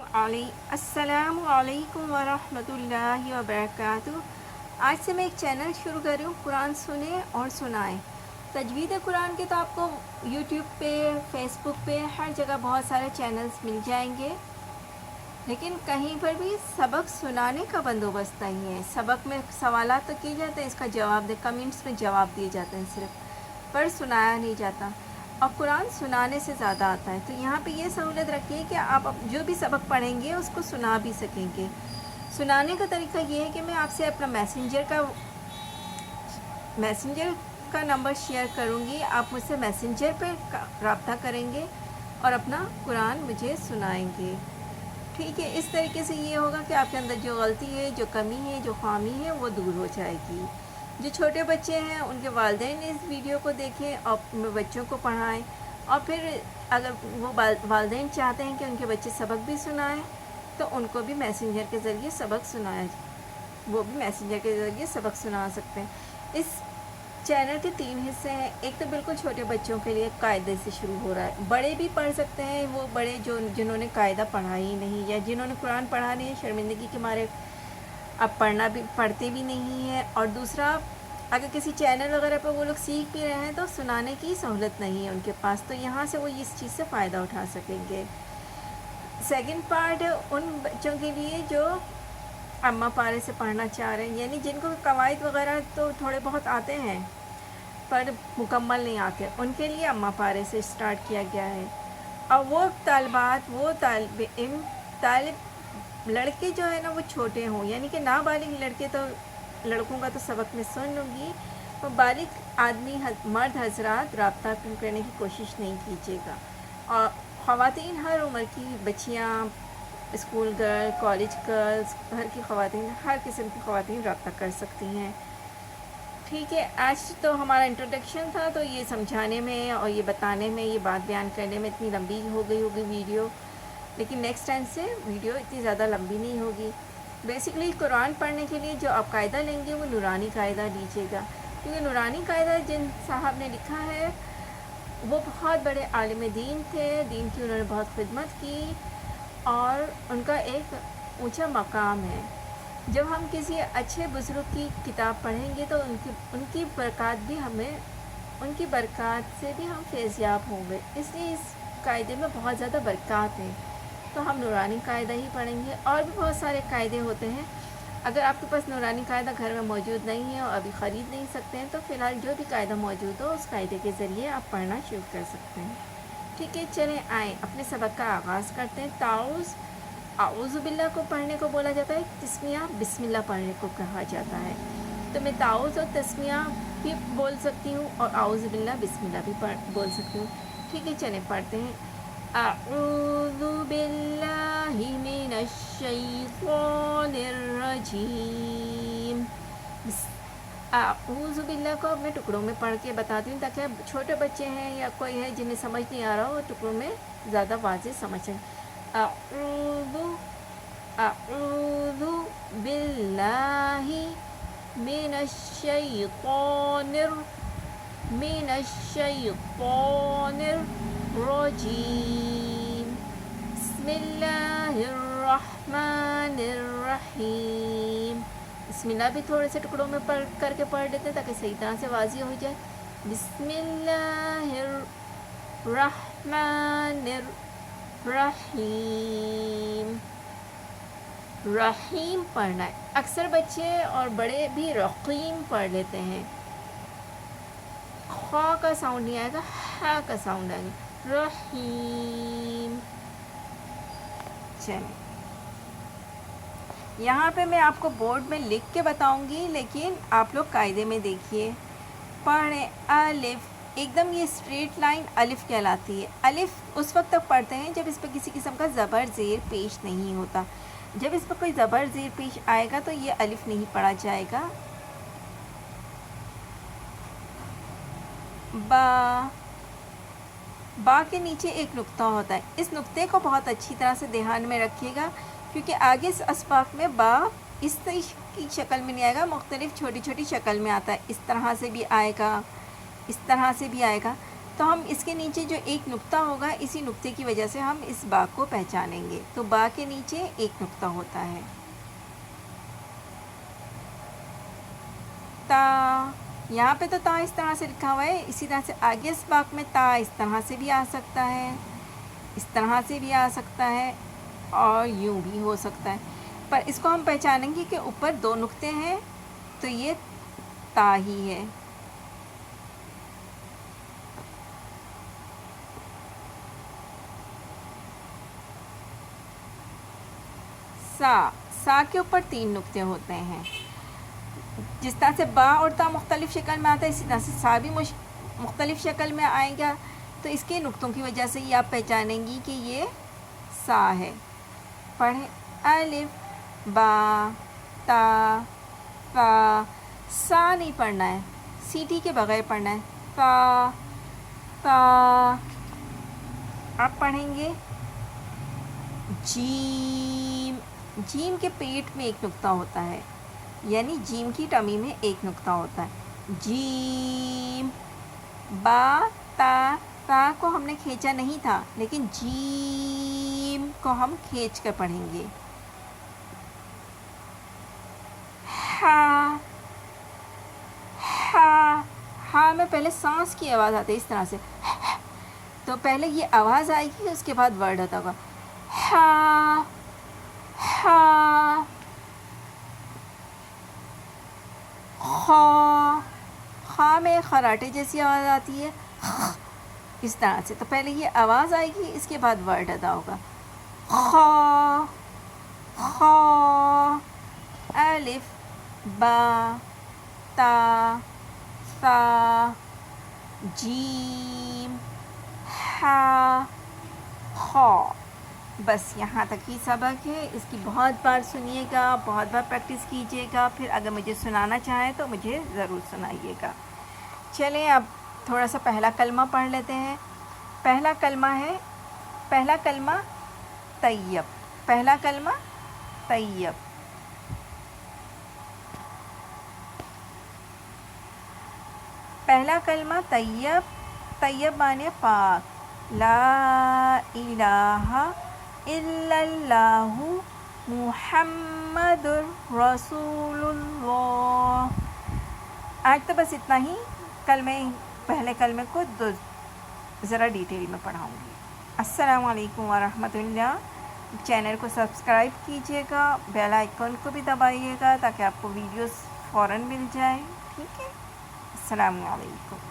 अस्सलामु अलैकुम वरहमतुल्लाहि वबरकातुहू। आज से मैं एक चैनल शुरू कर रही हूँ, कुरान सुने और सुनाएं। तजवीद कुरान के तो आपको यूट्यूब पे, फेसबुक पे, हर जगह बहुत सारे चैनल्स मिल जाएंगे, लेकिन कहीं पर भी सबक सुनाने का बंदोबस्त नहीं है। सबक में सवालात तो किए जाते हैं, इसका जवाब दे, कमेंट्स में जवाब दिए जाते हैं सिर्फ, पर सुनाया नहीं जाता। और कुरान सुनाने से ज़्यादा आता है। तो यहाँ पे ये सहूलत रखिए कि आप जो भी सबक पढ़ेंगे उसको सुना भी सकेंगे। सुनाने का तरीका ये है कि मैं आपसे अपना मैसेंजर का नंबर शेयर करूँगी। आप मुझसे मैसेंजर पे रब्ता करेंगे और अपना कुरान मुझे सुनाएंगे। ठीक है, इस तरीके से ये होगा कि आपके अंदर जो गलती है, जो कमी है, जो खामी है, वो दूर हो जाएगी। जो छोटे बच्चे हैं उनके वालिदैन इस वीडियो को देखें और बच्चों को पढ़ाएं। और फिर अगर वो वालिदैन चाहते हैं कि उनके बच्चे सबक भी सुनाएं, तो उनको भी मैसेंजर के ज़रिए सबक सुनाया, वो भी मैसेंजर के ज़रिए सबक सुना सकते हैं। इस चैनल के 3 हिस्से हैं। एक तो बिल्कुल छोटे बच्चों के लिए कायदे से शुरू हो रहा है, बड़े भी पढ़ सकते हैं, वो बड़े जिन्होंने कायदा पढ़ा ही नहीं या जिन्होंने कुरान पढ़ा नहीं है, शर्मिंदगी के मारे अब पढ़ते भी नहीं है। और दूसरा, अगर किसी चैनल वगैरह पर वो लोग सीख भी रहे हैं तो सुनाने की सहूलत नहीं है उनके पास, तो यहाँ से वो इस चीज़ से फ़ायदा उठा सकेंगे। सेकंड पार्ट उन बच्चों के लिए जो अम्मा पारे से पढ़ना चाह रहे हैं, यानी जिनको कवायद वगैरह तो थोड़े बहुत आते हैं पर मुकम्मल नहीं आते, उनके लिए अम्मा पारे से स्टार्ट किया गया है। और वो लड़के जो है ना वो छोटे हों, यानी कि नाबालिग लड़के तो लड़कों का तो सबक में सुन लूँगी, तो बालिग आदमी मर्द हजरात रब्ता करने की कोशिश नहीं कीजिएगा। और ख़वातीन हर उम्र की बच्चियाँ, स्कूल गर्ल, कॉलेज गर्ल्स, घर की ख़वातीन, हर किस्म की ख़वातीन रब्ता कर सकती हैं। ठीक है, आज तो हमारा इंट्रोडक्शन था, तो ये समझाने में और ये बताने में, ये बात बयान करने में इतनी लंबी हो गई होगी वीडियो, लेकिन नेक्स्ट टाइम से वीडियो इतनी ज़्यादा लंबी नहीं होगी। बेसिकली कुरान पढ़ने के लिए जो आप कायदा लेंगे वो नूरानी कायदा लीजिएगा, क्योंकि नूरानी कायदा जिन साहब ने लिखा है वो बहुत बड़े आलिम दीन थे, दीन की उन्होंने बहुत खिदमत की और उनका एक ऊंचा मकाम है। जब हम किसी अच्छे बुज़ुर्ग की किताब पढ़ेंगे तो उनकी बरक़ात भी हमें, उनकी बरक़ात से भी हम फैज़याब होंगे, इसलिए इस कायदे में बहुत ज़्यादा बरक़ात है। तो हम नूरानी कायदा ही पढ़ेंगे। और भी बहुत सारे कायदे होते हैं, अगर आपके पास नूरानी कायदा घर में मौजूद नहीं है और अभी ख़रीद नहीं सकते हैं, तो फ़िलहाल जो भी कायदा मौजूद हो उस कायदे के ज़रिए आप पढ़ना शुरू कर सकते हैं। ठीक है, चलें आएँ अपने सबक का आगाज़ करते हैं। ताऊज़, आऊज़ु बिल्लाह को पढ़ने को बोला जाता है, तस्मिया बिस्मिल्लाह पढ़ने को कहा जाता है। तो मैं ताऊज़ और तस्मिया भी बोल सकती हूँ और आऊज़ु बिल्लाह बिस्मिल्लाह भी बोल सकती हूँ। ठीक है, चलें पढ़ते हैं। अऊज़ु बिल्लाहि मिनश शैतानिर रजीम। अऊज़ु बिल्लाह को मैं टुकड़ों में पढ़ के बताती हूँ, ताकि छोटे बच्चे हैं या कोई है जिन्हें समझ नहीं आ रहा हो, टुकड़ों में ज़्यादा वाज़ेह समझ सकें। अऊज़ु बिल्लाहि मिनश शैतानिर रजीम। बिस्मिल्लाहिर्रहमानिर्रहीम। बिस्मिल्लाह भी थोड़े से टुकड़ों में करके पढ़ लेते हैं ताकि सही तरह से वाज़ेह हो जाए। बिस्मिल्लाहिर्रहमानिर्रहीम। रहीम पढ़ना है। अक्सर बच्चे और बड़े भी रहीम पढ़ लेते हैं, खा का साउंड नहीं आएगा, हा का साउंड आएगा, रहीम। चलें, यहाँ पे मैं आपको बोर्ड में लिख के बताऊंगी, लेकिन आप लोग कायदे में देखिए। पढ़ें अलिफ, एकदम ये स्ट्रेट लाइन अलिफ कहलाती है। अलिफ उस वक्त तक पढ़ते हैं जब इस पर किसी किस्म का ज़बर ज़ेर पेश नहीं होता। जब इस पर कोई ज़बर ज़ेर पेश आएगा तो ये अलिफ नहीं पढ़ा जाएगा। बा के नीचे एक नुक्ता होता है, इस नुक्ते को बहुत अच्छी तरह से ध्यान में रखिएगा, क्योंकि आगे इस अस्पाक में बा इस की शक्ल में नहीं आएगा, मुख्तलिफ छोटी छोटी शक्ल में आता है। इस तरह से भी आएगा, इस तरह से भी आएगा। تو ہم اس کے نیچے جو ایک نقطہ ہوگا، اسی نقطے کی وجہ سے ہم اس با کو پہچانیں گے. تو با کے نیچے ایک نقطہ ہوتا ہے. تا، یہاں پہ تو تا اس طرح سے لکھا ہوا ہے، اسی طرح سے آگے اس باغ میں تا اس طرح سے بھی آ سکتا ہے، اس طرح سے بھی آ سکتا ہے، اور یوں بھی ہو سکتا ہے. پر اس کو ہم پہچانیں گے کہ اوپر دو نقطے ہیں تو یہ تا ہی ہے. سا کے اوپر تین نقطے ہوتے ہیں. جس طرح سے با اور تا مختلف شکل میں آتا ہے، اسی طرح سے سا بھی مختلف شکل میں آئے گا. تو اس کے نقطوں کی وجہ سے یہ آپ پہچانیں گی کہ یہ سا ہے. پڑھیں، الف با تا فا. سا نہیں پڑھنا ہے، سیٹی کے بغیر پڑھنا ہے. فا تا. آپ پڑھیں گے جیم. جیم کے پیٹ میں ایک نقطہ ہوتا ہے، یعنی جیم کی ٹمی میں ایک نقطہ ہوتا ہے. جیم. با تا. تا کو ہم نے کھینچا نہیں تھا، لیکن جیم کو ہم کھینچ کر پڑھیں گے. ہا. ہا. ہا میں پہلے سانس کی آواز آتی ہے اس طرح سے، تو پہلے یہ آواز آئے گی، اس کے بعد ورڈ آتا ہوگا. ہا. ہا. خا. خا میں خراٹے جیسی آواز آتی ہے اس طرح سے. تو پہلے یہ آواز آئے گی، اس کے بعد ورڈ ادا ہوگا. خا. خا. الف با تا فا جیم ہا خا. بس یہاں تک ہی سبق ہے. اس کی بہت بار سنیے گا، بہت بار پریکٹس کیجیے گا. پھر اگر مجھے سنانا چاہیں تو مجھے ضرور سنائیے گا. چلیں اب تھوڑا سا پہلا کلمہ پڑھ لیتے ہیں. پہلا کلمہ ہے، پہلا کلمہ طیب. پہلا کلمہ طیب. پہلا کلمہ طیب. طیب معنی پاک. لا الہ الا اللہ محمد رسول اللہ. آج تو بس اتنا ہی. کل میں پہلے کلمے کو ذرا ڈیٹیل میں پڑھاؤں گی. السلام علیکم ورحمۃ اللہ. چینل کو سبسکرائب کیجیے گا، بیل آئیکن کو بھی دبائیے گا تاکہ آپ کو ویڈیوز فوراً مل جائیں. ٹھیک ہے، السلام علیکم.